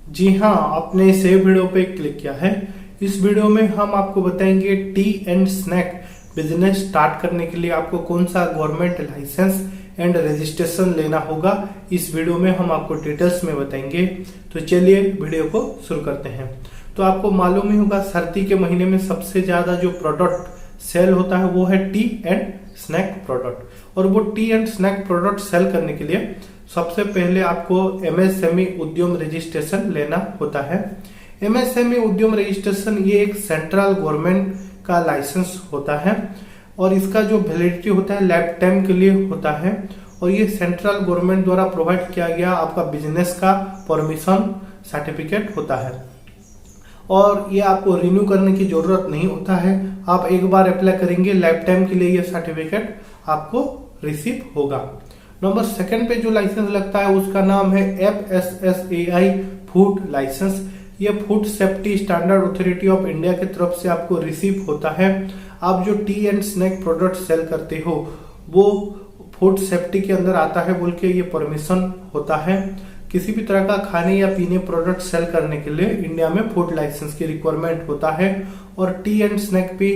जी हाँ, आपने save video पे क्लिक किया है। इस वीडियो में हम आपको बताएंगे tea and snack business start करने के लिए आपको कौन सा गवर्नमेंट लाइसेंस एंड रजिस्ट्रेशन लेना होगा। इस वीडियो में हम आपको डिटेल्स में बताएंगे। तो चलिए वीडियो को शुरू करते हैं। तो आपको मालूम ही होगा, सर्दी के महीने में सबसे ज्यादा जो प्रोडक्ट सेल होता है वो है टी एंड स्नैक प्रोडक्ट। और वो tea and snack product sell करने के लिए सबसे पहले आपको एमएसएमई उद्यम रजिस्ट्रेशन लेना होता है। एमएसएमई उद्यम रजिस्ट्रेशन ये एक सेंट्रल गवर्नमेंट का लाइसेंस होता है और इसका जो वैलिडिटी होता है लाइफ टाइम के लिए होता है। और ये सेंट्रल गवर्नमेंट द्वारा प्रोवाइड किया गया आपका बिजनेस का परमिशन सर्टिफिकेट होता है और ये आपको रिन्यू करने की जरूरत नहीं होता है। आप एक बार अप्लाई करेंगे, लाइफ टाइम के लिए ये सर्टिफिकेट आपको रिसीव होगा। नंबर सेकंड पे जो लाइसेंस लगता है उसका नाम है FSSAI फूड लाइसेंस। ये food safety standard authority of India की तरफ से आपको रिसीव होता है। आप जो tea and snack product sell करते हो वो फूड सेफ्टी के अंदर आता है बोल के ये परमिशन होता है। किसी भी तरह का खाने या पीने प्रोडक्ट सेल करने के लिए इंडिया में फूड लाइसेंस की रिक्वायरमेंट होता है और टी एंड स्नैक भी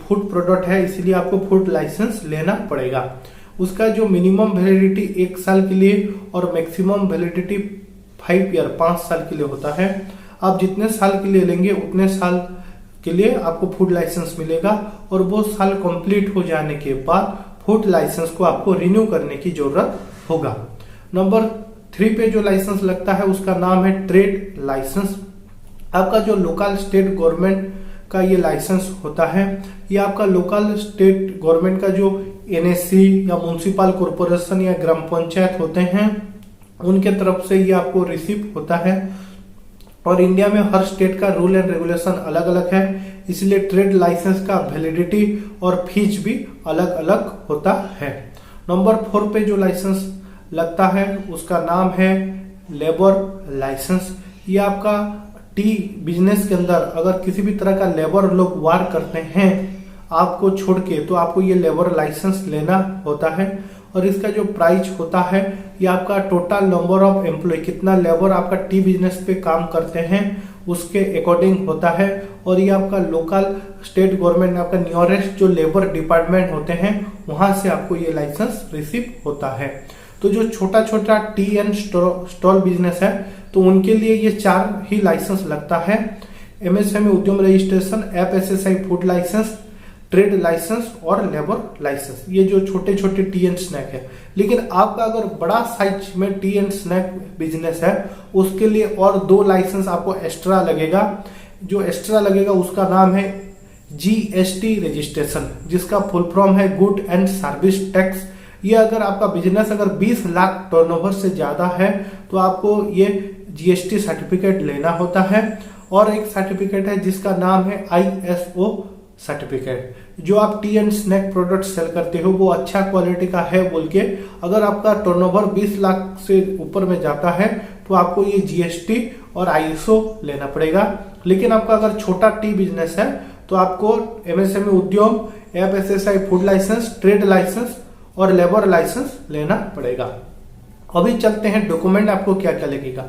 फूड प्रोडक्ट है, इसलिए आपको फूड लाइसेंस लेना पड़ेगा। उसका जो मिनिमम वैलिडिटी 1 साल के लिए और मैक्सिमम वैलिडिटी 5 ईयर 5 साल के लिए होता है। आप जितने साल के लिए लेंगे उतने साल के लिए आपको फूड लाइसेंस मिलेगा और वो साल कंप्लीट हो जाने के बाद फूड लाइसेंस को आपको रिन्यू करने की जरूरत होगा। नंबर 3 पे जो लाइसेंस लगता है उसका नाम है ट्रेड लाइसेंस। आपका जो लोकल स्टेट गवर्नमेंट का ये लाइसेंस होता है। ये आपका लोकल स्टेट गवर्नमेंट का जो NSC या म्युनिसिपल कॉर्पोरेशन या ग्राम पंचायत होते हैं उनके तरफ से ये आपको रिसीव होता है। और इंडिया में हर स्टेट का रूल एंड रेगुलेशन अलग अलग है, इसलिए ट्रेड लाइसेंस का वैलिडिटी और फीस भी अलग अलग होता है। नंबर 4 पे जो लाइसेंस लगता है उसका नाम है लेबर लाइसेंस। ये आपका टी बिजनेस के अंदर अगर किसी भी तरह का लेबर लोग वार करते हैं आपको छोड़ के, तो आपको ये लेबर लाइसेंस लेना होता है। और इसका जो प्राइस होता है ये आपका टोटल नंबर ऑफ एम्प्लॉय, कितना लेबर आपका टी बिजनेस पे काम करते हैं उसके अकॉर्डिंग होता है। और ये आपका लोकल स्टेट गवर्नमेंट आपका नियरेस्ट जो लेबर डिपार्टमेंट होते हैं वहां से आपको ये लाइसेंस रिसीव होता है। तो जो छोटा छोटा टी एंड स्टॉल बिजनेस है तो उनके लिए ये 4 ही लाइसेंस लगता है। एमएसएमई उद्यम registration, FSSAI food licence, trade licence और लेबर लाइसेंस। ये जो छोटे छोटे टी एंड स्नैक है। लेकिन आपका अगर बड़ा साइज में टी एंड स्नैक बिजनेस है उसके लिए और 2 लाइसेंस आपको एक्स्ट्रा लगेगा। जो एक्स्ट्रा लगेगा उसका नाम है GST रजिस्ट्रेशन, जिसका फुल फॉर्म है गुड एंड सर्विस टैक्स। ये अगर आपका बिजनेस अगर 20 लाख टर्नओवर से ज्यादा है तो आपको ये GST सर्टिफिकेट लेना होता है। और एक सर्टिफिकेट है जिसका नाम है ISO सर्टिफिकेट। जो आप tea and snack product sell करते हो वो अच्छा क्वालिटी का है बोल के, अगर आपका टर्नओवर 20 लाख से ऊपर में जाता है तो आपको ये GST और ISO लेना पड़ेगा। लेकिन आपका अगर छोटा टी बिजनेस है तो आपको MSME उद्यम, FSSAI food licence, trade licence और लेबर लाइसेंस लेना पड़ेगा। अभी चलते हैं डॉक्यूमेंट आपको क्या क्या लगेगा।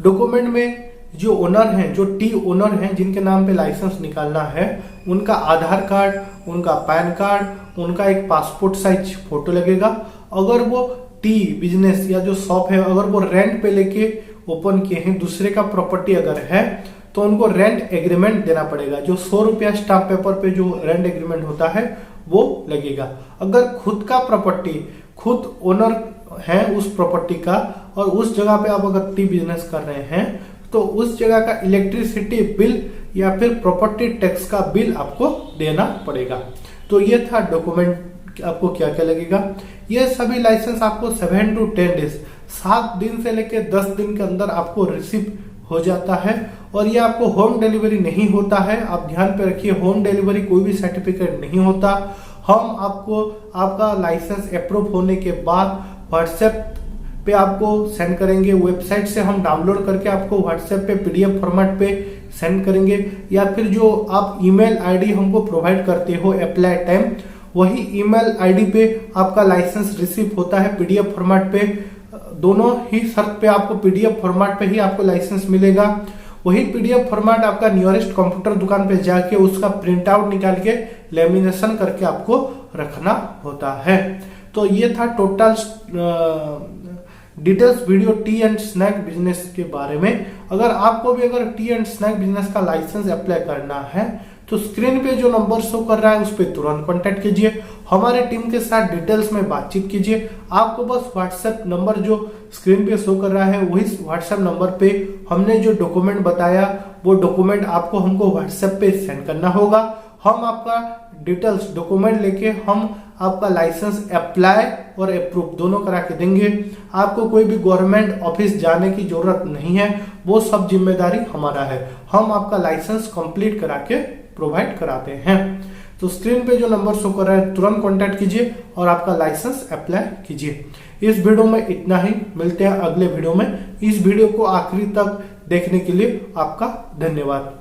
डॉक्यूमेंट में जो ओनर हैं, जो टी ओनर हैं जिनके नाम पे लाइसेंस निकालना है, उनका आधार कार्ड, उनका पैन कार्ड, उनका एक पासपोर्ट साइज फोटो लगेगा। अगर वो टी बिजनेस या जो शॉप है अगर वो रेंट पे लेके ओपन किए हैं, दूसरे का प्रॉपर्टी अगर है तो उनको रेंट एग्रीमेंट देना पड़ेगा। जो 100 रुपया स्टाम्प पेपर पे जो रेंट एग्रीमेंट होता है वो लगेगा। अगर खुद का प्रॉपर्टी, खुद ओनर है उस प्रॉपर्टी का और उस जगह पे आप अगर टी बिजनेस कर रहे हैं तो उस जगह का इलेक्ट्रिसिटी बिल या फिर प्रॉपर्टी टैक्स का बिल आपको देना पड़ेगा। तो ये था डॉक्यूमेंट आपको क्या क्या लगेगा। ये सभी लाइसेंस आपको 7 to 10 डेज 7 दिन से लेकर 10 दिन के अंदर आपको रिसीव हो जाता है। और ये आपको होम डिलीवरी नहीं होता है, आप ध्यान पे रखिए, होम डिलीवरी कोई भी सर्टिफिकेट नहीं होता। हम आपको आपका लाइसेंस अप्रूव होने के बाद व्हाट्सएप पे आपको सेंड करेंगे। वेबसाइट से हम डाउनलोड करके आपको व्हाट्सएप पे PDF फॉर्मेट पे सेंड करेंगे, या फिर जो आप ईमेल आईडी हमको प्रोवाइड करते हो अप्लाई टाइम, वही ईमेल आईडी पे आपका लाइसेंस रिसीव होता है PDF फॉर्मेट पे। दोनों ही शर्त पे आपको पीडीएफ फॉर्मेट पे ही आपको लाइसेंस मिलेगा। वही पीडीएफ फॉर्मेट आपका नियरेस्ट कंप्यूटर दुकान पे जाके उसका प्रिंट आउट निकाल के लेमिनेशन करके आपको रखना होता है। तो ये था total details video tea and snack business के बारे में। अगर आपको भी अगर टी एंड स्नैक बिजनेस का लाइसेंस अप्लाई करना है तो स्क्रीन पे जो नंबर शो कर रहा है उस पर तुरंत कांटेक्ट कीजिए, हमारे टीम के साथ डिटेल्स में बातचीत कीजिए। आपको बस व्हाट्सएप नंबर जो स्क्रीन पे शो कर रहा है वही व्हाट्सएप नंबर पे हमने जो डॉक्यूमेंट बताया वो डॉक्यूमेंट आपको हमको व्हाट्सएप पे सेंड करना होगा। हम आपका डिटेल्स डॉक्यूमेंट लेके हम आपका लाइसेंस अप्लाई और अप्रूव दोनों करा के देंगे। आपको कोई भी गवर्नमेंट ऑफिस जाने की जरूरत नहीं है, वो सब जिम्मेदारी हमारा है। हम आपका लाइसेंस कंप्लीट करा के प्रोवाइड कराते हैं। तो स्क्रीन पे जो नंबर शो कर रहा है तुरंत कांटेक्ट कीजिए और आपका लाइसेंस अप्लाई कीजिए। इस वीडियो में इतना ही, मिलते हैं अगले वीडियो में। इस वीडियो को आखिरी तक देखने के लिए आपका धन्यवाद।